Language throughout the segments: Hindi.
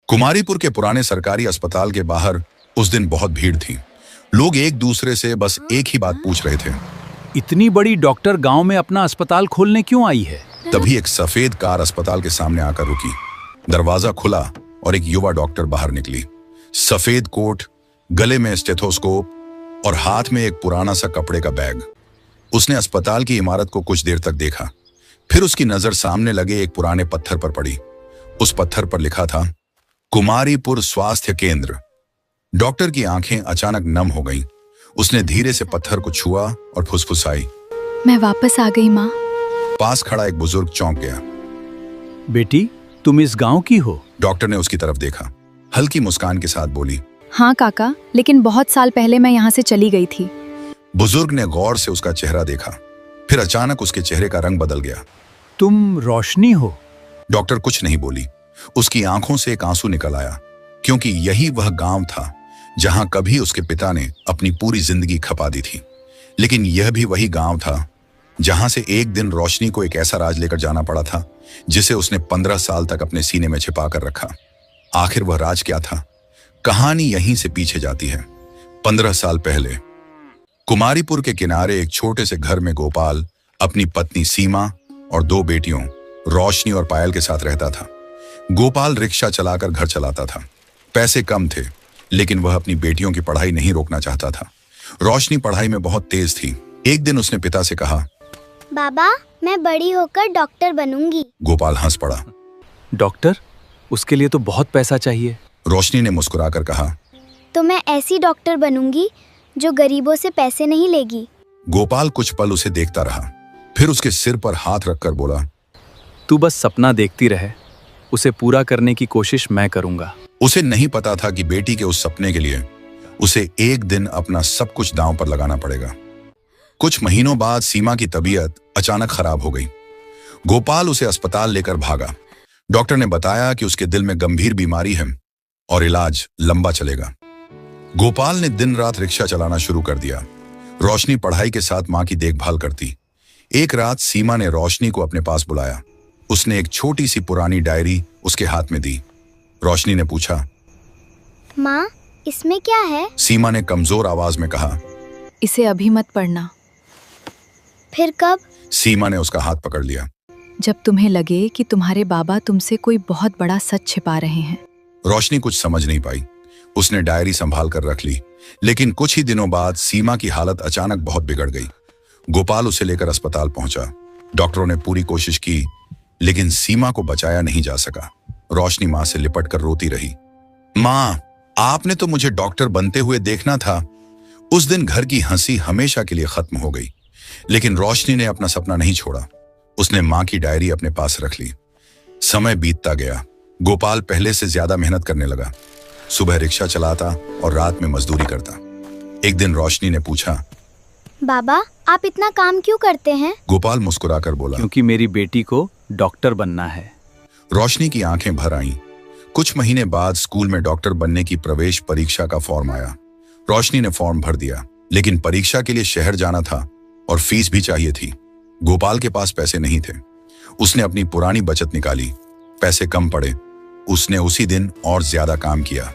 कुमारीपुर के पुराने सरकारी अस्पताल के बाहर उस दिन बहुत भीड़ थी। लोग एक दूसरे से बस एक ही बात पूछ रहे थे, इतनी बड़ी डॉक्टर गांव में अपना अस्पताल खोलने क्यों आई है? तभी एक सफेद कार अस्पताल के सामने आकर रुकी। दरवाजा खुला और एक युवा डॉक्टर बाहर निकली। सफेद कोट, गले में स्टेथोस्कोप और हाथ में एक पुराना सा कपड़े का बैग। उसने अस्पताल की इमारत को कुछ देर तक देखा, फिर उसकी नजर सामने लगे एक पुराने पत्थर पर पड़ी। उस पत्थर पर लिखा था कुमारीपुर स्वास्थ्य केंद्र। डॉक्टर की आंखें अचानक नम हो गईं। उसने धीरे से पत्थर को छुआ और फुसफुसाई, मैं वापस आ गई माँ। पास खड़ा एक बुजुर्ग चौंक गया। बेटी, तुम इस गांव की हो? डॉक्टर ने उसकी तरफ देखा, हल्की मुस्कान के साथ बोली, हाँ काका, लेकिन बहुत साल पहले मैं यहाँ से चली गई थी। बुजुर्ग ने गौर से उसका चेहरा देखा, फिर अचानक उसके चेहरे का रंग बदल गया। तुम रोशनी हो? डॉक्टर कुछ नहीं बोली। उसकी आंखों से एक आंसू निकल आया, क्योंकि यही वह गांव था जहां कभी उसके पिता ने अपनी पूरी जिंदगी खपा दी थी। लेकिन यह भी वही गांव था जहां से एक दिन रोशनी को एक ऐसा राज लेकर जाना पड़ा था जिसे उसने 15 साल तक अपने सीने में छिपा कर रखा। आखिर वह राज क्या था? कहानी यहीं से पीछे जाती है। 15 साल पहले कुमारीपुर के किनारे एक छोटे से घर में गोपाल अपनी पत्नी सीमा और 2 बेटियों रोशनी और पायल के साथ रहता था। गोपाल रिक्शा चलाकर घर चलाता था। पैसे कम थे, लेकिन वह अपनी बेटियों की पढ़ाई नहीं रोकना चाहता था। रोशनी पढ़ाई में बहुत तेज थी। एक दिन उसने पिता से कहा, बाबा, मैं बड़ी होकर डॉक्टर बनूंगी। गोपाल हंस पड़ा। डॉक्टर? उसके लिए तो बहुत पैसा चाहिए। रोशनी ने मुस्कुराकर कहा, तो मैं ऐसी डॉक्टर बनूंगी जो गरीबों से पैसे नहीं लेगी। गोपाल कुछ पल उसे देखता रहा, फिर उसके सिर पर हाथ रखकर बोला, तू बस सपना देखती रहे, उसे पूरा करने की कोशिश मैं करूंगा। उसे नहीं पता था कि बेटी के उस सपने के लिए उसे एक दिन अपना सब कुछ दांव पर लगाना पड़ेगा। कुछ महीनों बाद सीमा की तबीयत अचानक खराब हो गई। गोपाल उसे अस्पताल लेकर भागा। डॉक्टर ने बताया कि उसके दिल में गंभीर बीमारी है और इलाज लंबा चलेगा। गोपाल ने दिन रात रिक्शा चलाना शुरू कर दिया। रोशनी पढ़ाई के साथ मां की देखभाल करती। एक रात सीमा ने रोशनी को अपने पास बुलाया। उसने एक छोटी सी पुरानी डायरी उसके हाथ में दी। रोशनी ने पूछा, माँ, इसमें क्या है? सीमा ने कमजोर आवाज में कहा, इसे अभी मत पढ़ना। फिर कब? सीमा ने उसका हाथ पकड़ लिया। जब तुम्हें लगे कि तुम्हारे बाबा तुमसे कोई बहुत बड़ा सच छिपा रहे हैं। रोशनी कुछ समझ नहीं पाई। उसने डायरी संभाल कर रख ली। लेकिन कुछ ही दिनों बाद सीमा की हालत अचानक बहुत बिगड़ गई। गोपाल उसे लेकर अस्पताल पहुंचा। डॉक्टरों ने पूरी कोशिश की, लेकिन सीमा को बचाया नहीं जा सका। रोशनी मां से लिपट कर रोती रही, मां, आपने तो मुझे डॉक्टर बनते हुए देखना था। उस दिन घर की हंसी हमेशा के लिए खत्म हो गई। लेकिन रोशनी ने अपना सपना नहीं छोड़ा। उसने मां की डायरी अपने पास रख ली। समय बीतता गया। गोपाल पहले से ज्यादा मेहनत करने लगा। सुबह रिक्शा चलाता और रात में मजदूरी करता। एक दिन रोशनी ने पूछा, बाबा, आप इतना काम क्यों करते हैं? गोपाल मुस्कुराकर बोला, क्योंकि मेरी बेटी को डॉक्टर बनना है। रोशनी की आंखें भर आईं। कुछ महीने बाद स्कूल में डॉक्टर बनने की प्रवेश परीक्षा का फॉर्म आया। रोशनी ने फॉर्म भर दिया, लेकिन परीक्षा के लिए शहर जाना था और फीस भी चाहिए थी। गोपाल के पास पैसे नहीं थे। उसने अपनी पुरानी बचत निकाली। पैसे कम पड़े। उसने उसी दिन और ज्यादा काम किया।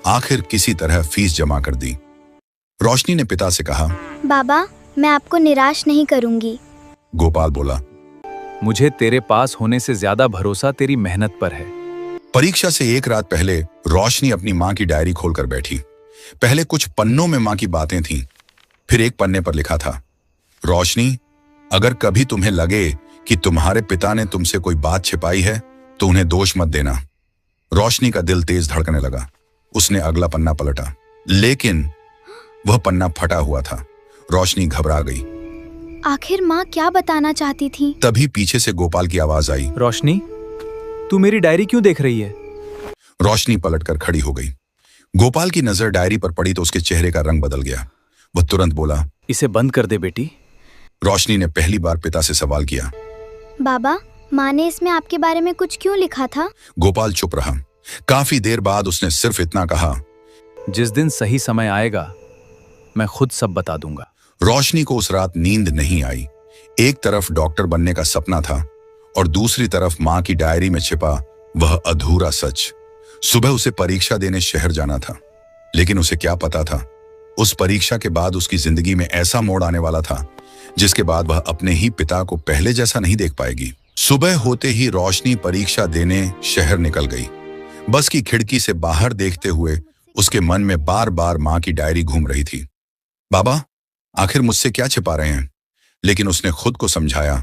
आखिर किसी तरह फीस जमा कर दी। रोशनी ने पिता से कहा, बाबा, मैं आपको निराश नहीं करूंगी। गोपाल बोला, मुझे तेरे पास होने से ज्यादा भरोसा तेरी मेहनत पर है। परीक्षा से एक रात पहले रोशनी अपनी मां की डायरी खोलकर बैठी। पहले कुछ पन्नों में मां की बातें थीं, फिर एक पन्ने पर लिखा था, रोशनी, अगर कभी तुम्हें लगे कि तुम्हारे पिता ने तुमसे कोई बात छिपाई है तो उन्हें दोष मत देना। रोशनी का दिल तेज धड़कने लगा। उसने अगला पन्ना पलटा, लेकिन वह पन्ना फटा हुआ था। रोशनी घबरा गई। आखिर माँ क्या बताना चाहती थी? तभी पीछे से गोपाल की आवाज आई, रोशनी, तू मेरी डायरी क्यों देख रही है? रोशनी पलटकर खड़ी हो गई। गोपाल की नजर डायरी पर पड़ी तो उसके चेहरे का रंग बदल गया। वह तुरंत बोला, इसे बंद कर दे बेटी। रोशनी ने पहली बार पिता से सवाल किया, बाबा, माँ ने इसमें आपके बारे में कुछ क्यों लिखा था? गोपाल चुप रहा। काफी देर बाद उसने सिर्फ इतना कहा, जिस दिन सही समय आएगा मैं खुद सब बता दूंगा। रोशनी को उस रात नींद नहीं आई। एक तरफ डॉक्टर बनने का सपना था और दूसरी तरफ मां की डायरी में छिपा वह अधूरा सच। सुबह उसे परीक्षा देने शहर जाना था, लेकिन उसे क्या पता था, उस परीक्षा के बाद उसकी जिंदगी में ऐसा मोड़ आने वाला था जिसके बाद वह अपने ही पिता को पहले जैसा नहीं देख पाएगी। सुबह होते ही रोशनी परीक्षा देने शहर निकल गई। बस की खिड़की से बाहर देखते हुए उसके मन में बार बार मां की डायरी घूम रही थी। बाबा, आखिर मुझसे क्या छिपा रहे हैं? लेकिन उसने खुद को समझाया,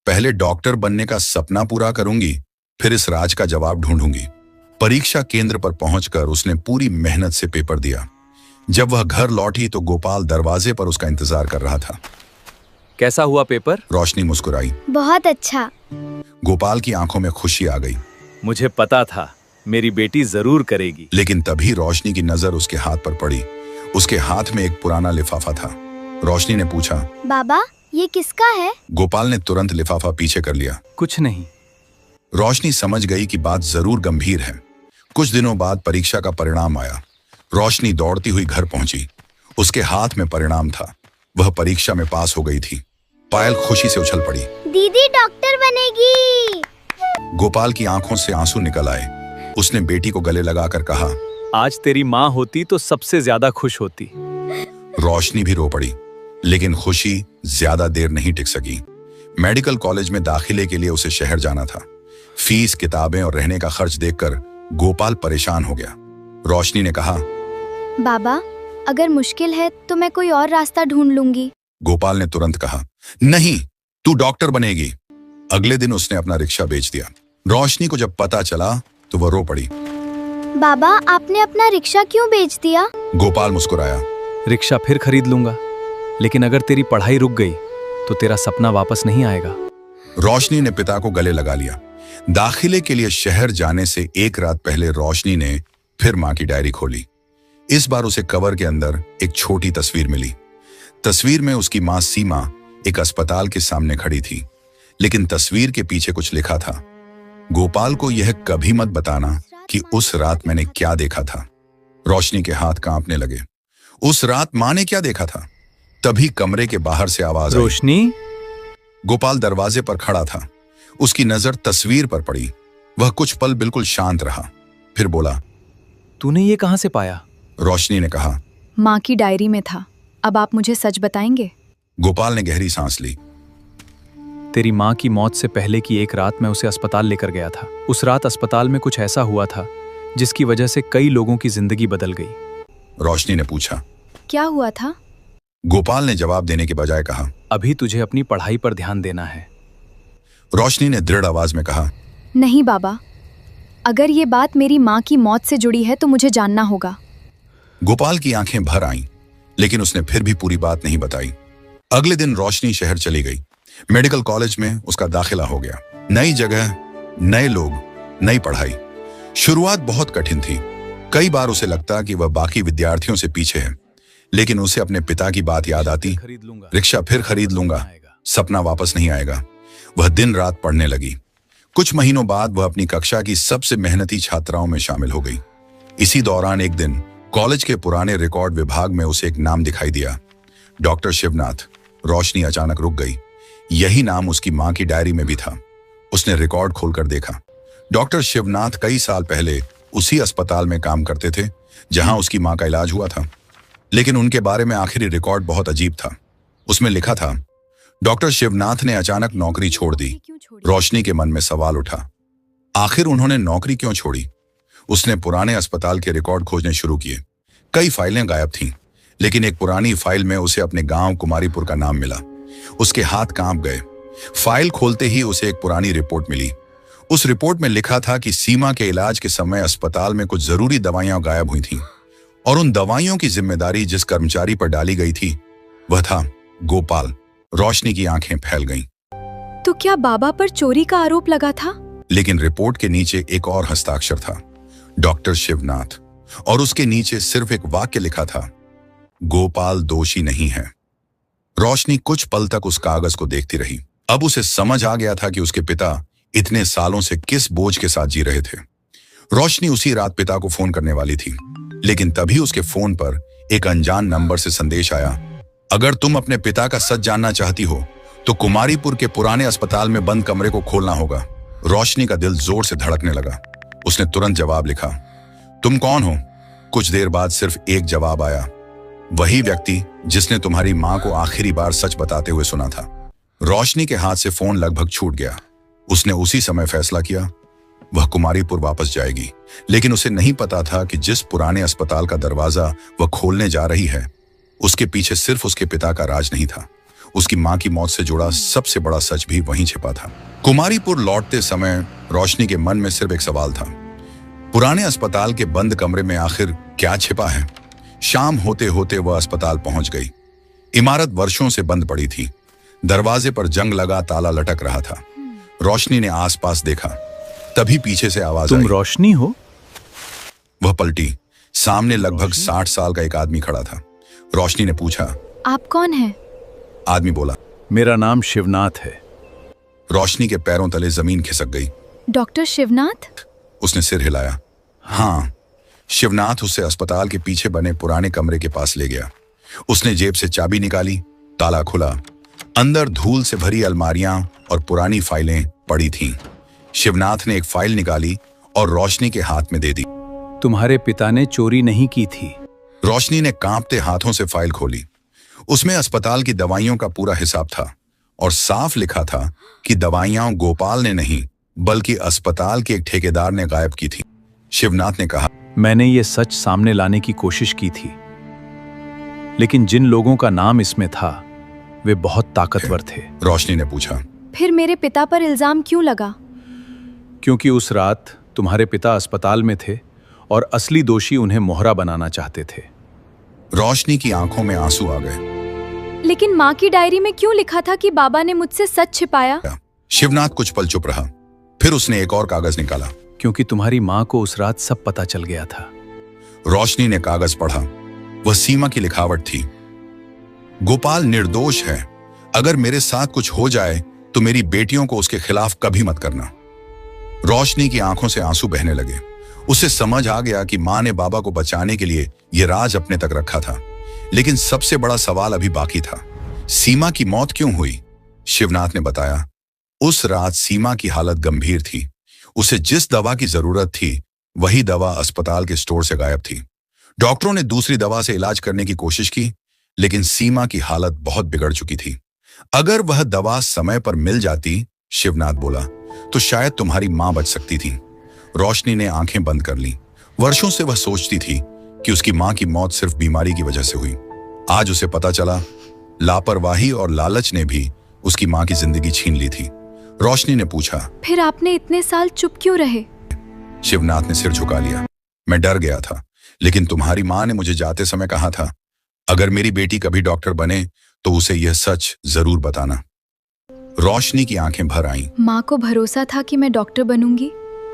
पहले डॉक्टर बनने का सपना पूरा करूंगी, फिर इस राज का जवाब ढूंढूंगी। परीक्षा केंद्र पर पहुंचकर उसने पूरी मेहनत से पेपर दिया। जब वह घर लौटी तो गोपाल दरवाजे पर उसका इंतजार कर रहा था। कैसा हुआ पेपर? रोशनी मुस्कुराई। बहुत अच्छा। गोपाल की आंखों में खुशी आ गई। मुझे पता था मेरी बेटी जरूर करेगी। लेकिन तभी रोशनी की नजर उसके हाथ पर पड़ी। उसके हाथ में एक पुराना लिफाफा था। रोशनी ने पूछा, बाबा, ये किसका है? गोपाल ने तुरंत लिफाफा पीछे कर लिया। कुछ नहीं। रोशनी समझ गई कि बात जरूर गंभीर है। कुछ दिनों बाद परीक्षा का परिणाम आया। रोशनी दौड़ती हुई घर पहुंची। उसके हाथ में परिणाम था। वह परीक्षा में पास हो गई थी। पायल खुशी से उछल पड़ी। दीदी डॉक्टर बनेगी। गोपाल की आंखों से आंसू निकल आए। उसने बेटी को गले लगाकर कहा, आज तेरी माँ होती तो सबसे ज्यादा खुश होती। रोशनी भी रो पड़ी, लेकिन खुशी ज्यादा देर नहीं टिक सकी। मेडिकल कॉलेज में दाखिले के लिए उसे शहर जाना था। फीस, किताबें और रहने का खर्च देखकर गोपाल परेशान हो गया। रोशनी ने कहा, बाबा, अगर मुश्किल है तो मैं कोई और रास्ता ढूंढ लूंगी। गोपाल ने तुरंत कहा, नहीं, तू डॉक्टर बनेगी। अगले दिन उसने अपना रिक्शा बेच दिया। रोशनी को जब पता चला तो वह रो पड़ी। बाबा, आपने अपना रिक्शा क्यों बेच दिया? गोपाल मुस्कुराया। रिक्शा फिर खरीद लूंगा, लेकिन अगर तेरी पढ़ाई रुक गई तो तेरा सपना वापस नहीं आएगा। रोशनी ने पिता को गले लगा लिया। दाखिले के लिए शहर जाने से एक रात पहले रोशनी ने फिर मां की डायरी खोली। इस बार उसे कवर के अंदर एक छोटी तस्वीर मिली। तस्वीर में उसकी मां सीमा एक अस्पताल के सामने खड़ी थी, लेकिन तस्वीर के पीछे कुछ लिखा था। गोपाल को यह कभी मत बताना कि उस रात मैंने क्या देखा था। रोशनी के हाथ कांपने लगे। उस रात मां ने क्या देखा था? तभी कमरे के बाहर से आवाज आई। रोशनी। गोपाल दरवाजे पर खड़ा था। उसकी नजर तस्वीर पर पड़ी। वह कुछ पल बिल्कुल शांत रहा, फिर बोला, तूने ये कहां से पाया? रोशनी ने कहा, माँ की डायरी में था। अब आप मुझे सच बताएंगे? गोपाल ने गहरी सांस ली। तेरी माँ की मौत से पहले की एक रात मैं उसे अस्पताल लेकर गया था। उस रात अस्पताल में कुछ ऐसा हुआ था जिसकी वजह से कई लोगों की जिंदगी बदल गई। रोशनी ने पूछा, क्या हुआ था? गोपाल ने जवाब देने के बजाय कहा, अभी तुझे अपनी पढ़ाई पर ध्यान देना है। रोशनी ने दृढ़ आवाज में कहा, नहीं बाबा, अगर ये बात मेरी माँ की मौत से जुड़ी है तो मुझे जानना होगा। गोपाल की आंखें भर आईं, लेकिन उसने फिर भी पूरी बात नहीं बताई। अगले दिन रोशनी शहर चली गई। मेडिकल कॉलेज में उसका दाखिला हो गया। नई जगह, नए लोग, नई पढ़ाई। शुरुआत बहुत कठिन थी। कई बार उसे लगता कि वह बाकी विद्यार्थियों से पीछे है, लेकिन उसे अपने पिता की बात याद आती। रिक्शा फिर खरीद लूंगा, सपना वापस नहीं आएगा। वह दिन रात पढ़ने लगी। कुछ महीनों बाद वह अपनी कक्षा की सबसे मेहनती छात्राओं में शामिल हो गई। इसी दौरान एक दिन कॉलेज के पुराने रिकॉर्ड विभाग में उसे एक नाम दिखाई दिया, डॉक्टर शिवनाथ। रोशनी अचानक रुक गई। यही नाम उसकी मां की डायरी में भी था। उसने रिकॉर्ड खोलकर देखा। डॉक्टर शिवनाथ कई साल पहले उसी अस्पताल में काम करते थे जहां उसकी मां का इलाज हुआ था, लेकिन उनके बारे में आखिरी रिकॉर्ड बहुत अजीब था। उसमें लिखा था, डॉक्टर शिवनाथ ने अचानक नौकरी छोड़ दी। रोशनी के मन में सवाल उठा, आखिर उन्होंने नौकरी क्यों छोड़ी? उसने पुराने अस्पताल के रिकॉर्ड खोजने शुरू किए। कई फाइलें गायब थीं, लेकिन एक पुरानी फाइल में उसे अपने गांव कुमारीपुर का नाम मिला। उसके हाथ कांप गए। फाइल खोलते ही उसे एक पुरानी रिपोर्ट मिली। उस रिपोर्ट में लिखा था कि सीमा के इलाज के समय अस्पताल में कुछ जरूरी दवाइयां गायब हुई थीं, और उन दवाइयों की जिम्मेदारी जिस कर्मचारी पर डाली गई थी वह था गोपाल। रोशनी की आंखें फैल गईं। तो क्या बाबा पर चोरी का आरोप लगा था? लेकिन रिपोर्ट के नीचे एक और हस्ताक्षर था, डॉक्टर शिवनाथ, और उसके नीचे सिर्फ एक वाक्य लिखा था, गोपाल दोषी नहीं है। रोशनी कुछ पल तक उस कागज को देखती रही। अब उसे समझ आ गया था कि उसके पिता इतने सालों से किस बोझ के साथ जी रहे थे। रोशनी उसी रात पिता को फोन करने वाली थी, लेकिन तभी उसके फोन पर एक अनजान नंबर से संदेश आया, अगर तुम अपने पिता का सच जानना चाहती हो तो कुमारीपुर के पुराने अस्पताल में बंद कमरे को खोलना होगा। रोशनी का दिल जोर से धड़कने लगा। उसने तुरंत जवाब लिखा, तुम कौन हो? कुछ देर बाद सिर्फ एक जवाब आया, वही व्यक्ति जिसने तुम्हारी मां को आखिरी बार सच बताते हुए सुना था। रोशनी के हाथ से फोन लगभग छूट गया। उसने उसी समय फैसला किया, वह कुमारीपुर वापस जाएगी, लेकिन उसे नहीं पता था कि जिस पुराने अस्पताल का दरवाजा वह खोलने जा रही है, उसके पीछे सिर्फ उसके पिता का राज नहीं था, उसकी मां की मौत से जुड़ा सबसे बड़ा सच भी वहीं छिपा था। कुमारीपुर लौटते समय रोशनी के मन में सिर्फ एक सवाल था, पुराने अस्पताल के बंद कमरे में आखिर क्या छिपा है? शाम होते होते वह अस्पताल पहुंच गई। इमारत वर्षों से बंद पड़ी थी, दरवाजे पर जंग लगा ताला लटक रहा था। रोशनी ने आसपास देखा, तभी पीछे से आवाज आई। तुम रोशनी हो? वह पलटी, सामने लगभग 60 साल का एक आदमी खड़ा था। रोशनी ने पूछा, आप कौन हैं? आदमी बोला, मेरा नाम शिवनाथ है। रोशनी के पैरों तले जमीन खिसक गई। डॉक्टर शिवनाथ? उसने सिर हिलाया। हाँ, शिवनाथ उसे अस्पताल के पीछे बने पुराने कमरे के पास ले गया। उसने जेब से चाबी निकाली, ताला खुला। अंदर धूल से भरी अलमारियां और पुरानी फाइलें पड़ी थीं। शिवनाथ ने एक फाइल निकाली और रोशनी के हाथ में दे दी। तुम्हारे पिता ने चोरी नहीं की थी। रोशनी ने कांपते हाथों से फाइल खोली। उसमें अस्पताल की दवाइयों का पूरा हिसाब था और साफ लिखा था कि दवाइयां गोपाल ने नहीं, बल्कि अस्पताल के एक ठेकेदार ने गायब की थी। शिवनाथ ने कहा, मैंने ये सच सामने लाने की कोशिश की थी, लेकिन जिन लोगों का नाम इसमें था वे बहुत ताकतवर थे। रोशनी ने पूछा, फिर मेरे पिता पर इल्जाम क्यों लगा? क्योंकि उस रात तुम्हारे पिता अस्पताल में थे और असली दोषी उन्हें मोहरा बनाना चाहते थे। रोशनी की आंखों में आंसू आ गए। लेकिन माँ की डायरी में क्यों लिखा था कि बाबा ने मुझसे सच छिपाया? शिवनाथ कुछ पल चुप रहा, फिर उसने एक और कागज निकाला। क्योंकि तुम्हारी माँ को उस रात सब पता चल गया था। रोशनी ने कागज पढ़ा। वह सीमा की लिखावट थी। गोपाल निर्दोष है। अगर मेरे साथ कुछ हो जाए तो मेरी बेटियों को उसके खिलाफ कभी मत करना। रोशनी की आंखों से आंसू बहने लगे। उसे समझ आ गया कि मां ने बाबा को बचाने के लिए यह राज अपने तक रखा था, लेकिन सबसे बड़ा सवाल अभी बाकी था, सीमा की मौत क्यों हुई? शिवनाथ ने बताया, उस रात सीमा की हालत गंभीर थी। उसे जिस दवा की जरूरत थी वही दवा अस्पताल के स्टोर से गायब थी। डॉक्टरों ने दूसरी दवा से इलाज करने की कोशिश की, लेकिन सीमा की हालत बहुत बिगड़ चुकी थी। अगर वह दवा समय पर मिल जाती, शिवनाथ बोला, तो शायद तुम्हारी मां बच सकती थी। रोशनी ने आंखें बंद कर ली। वर्षों से वह सोचती थी कि उसकी मां की मौत सिर्फ बीमारी की वजह से हुई। आज उसे पता चला, लापरवाही और लालच ने भी उसकी मां की जिंदगी छीन ली थी। रोशनी ने पूछा, फिर आपने इतने साल चुप क्यों रहे? शिवनाथ ने सिर झुका लिया। मैं डर गया था, लेकिन तुम्हारी मां ने मुझे जाते समय कहा था, अगर मेरी बेटी कभी डॉक्टर बने तो उसे यह सच जरूर बताना। रोशनी की आंखें भर आईं। माँ को भरोसा था कि मैं डॉक्टर बनूंगी।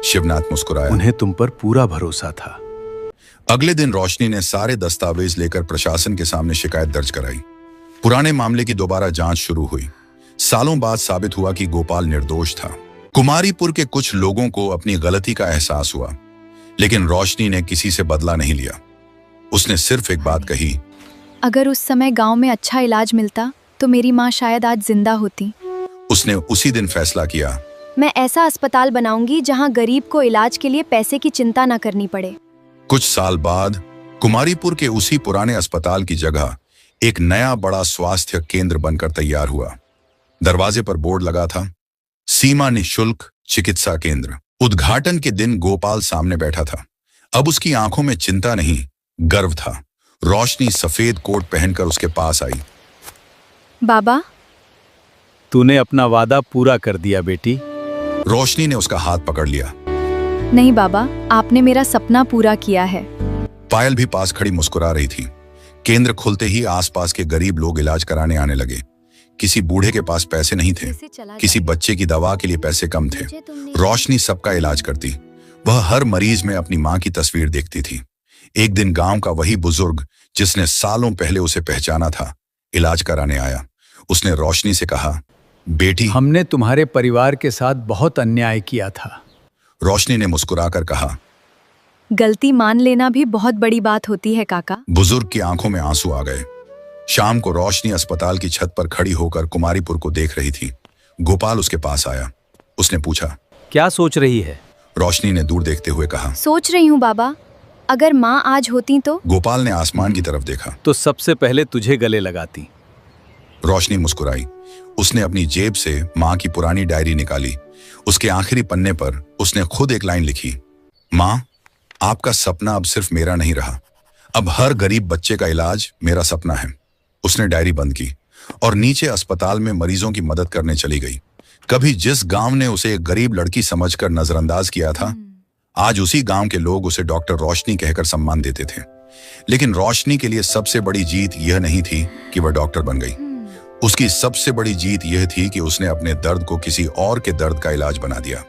शिवनाथ मुस्कुराया। उन्हें तुम पर पूरा भरोसा था। अगले दिन रोशनी ने सारे दस्तावेज लेकर प्रशासन के सामने शिकायत दर्ज कराई। पुराने मामले की दोबारा जांच शुरू हुई। सालों बाद साबित हुआ कि गोपाल निर्दोष था। कुमारीपुर के कुछ लोगों को अपनी गलती का एहसास हुआ, लेकिन रोशनी ने किसी से बदला नहीं लिया। उसने सिर्फ एक बात कही, अगर उस समय गांव में अच्छा इलाज मिलता तो मेरी माँ शायद आज जिंदा होती। उसने उसी दिन फैसला किया, मैं ऐसा अस्पताल बनाऊंगी जहां गरीब को इलाज के लिए पैसे की चिंता न करनी पड़े। कुछ साल बाद कुमारीपुर के उसी पुराने अस्पताल की जगह एक नया बड़ा स्वास्थ्य केंद्र बनकर तैयार हुआ। दरवाजे पर बोर्ड लगा था, सीमा निःशुल्क चिकित्सा केंद्र। उद्घाटन के दिन गोपाल सामने बैठा था। अब उसकी आंखों में चिंता नहीं, गर्व था। रोशनी सफेद कोट पहनकर उसके पास आई। बाबा, तूने अपना वादा पूरा कर दिया बेटी। रोशनी ने उसका हाथ पकड़ लिया। नहीं बाबा, आपने मेरा सपना पूरा किया है। पायल भी पास खड़ी मुस्कुरा रही थी। केंद्र खुलते ही आसपास के गरीब लोग इलाज कराने आने लगे। किसी बूढ़े के पास पैसे नहीं थे, किसी बच्चे की दवा के लिए पैसे कम थे। रोशनी सबका इलाज करती। वह हर मरीज में अपनी मां की तस्वीर देखती थी। एक दिन गांव का वही बुजुर्ग जिसने सालों पहले उसे पहचाना था, इलाज कराने आया। उसने रोशनी से कहा, बेटी, हमने तुम्हारे परिवार के साथ बहुत अन्याय किया था। रोशनी ने मुस्कुराकर कहा, गलती मान लेना भी बहुत बड़ी बात होती है काका। बुजुर्ग की आंखों में आंसू आ गए। शाम को रोशनी अस्पताल की छत पर खड़ी होकर कुमारीपुर को देख रही थी। गोपाल उसके पास आया। उसने पूछा, क्या सोच रही है? रोशनी ने दूर देखते हुए कहा, सोच रही हूँ बाबा, अगर माँ आज होती तो? गोपाल ने आसमान की तरफ देखा। तो सबसे पहले तुझे गले लगाती। रोशनी मुस्कुराई। उसने अपनी जेब से माँ की पुरानी डायरी निकाली। उसके आखिरी पन्ने पर उसने खुद एक लाइन लिखी, माँ, आपका सपना अब सिर्फ मेरा नहीं रहा, अब हर गरीब बच्चे का इलाज मेरा सपना है। उसने डायरी बंद की और नीचे अस्पताल में मरीजों की मदद करने चली गई। कभी जिस गांव ने उसे एक गरीब लड़की समझकर नजरअंदाज किया था, आज उसी गांव के लोग उसे डॉक्टर रोशनी कहकर सम्मान देते थे। लेकिन रोशनी के लिए सबसे बड़ी जीत यह नहीं थी कि वह डॉक्टर बन गई। उसकी सबसे बड़ी जीत यह थी कि उसने अपने दर्द को किसी और के दर्द का इलाज बना दिया।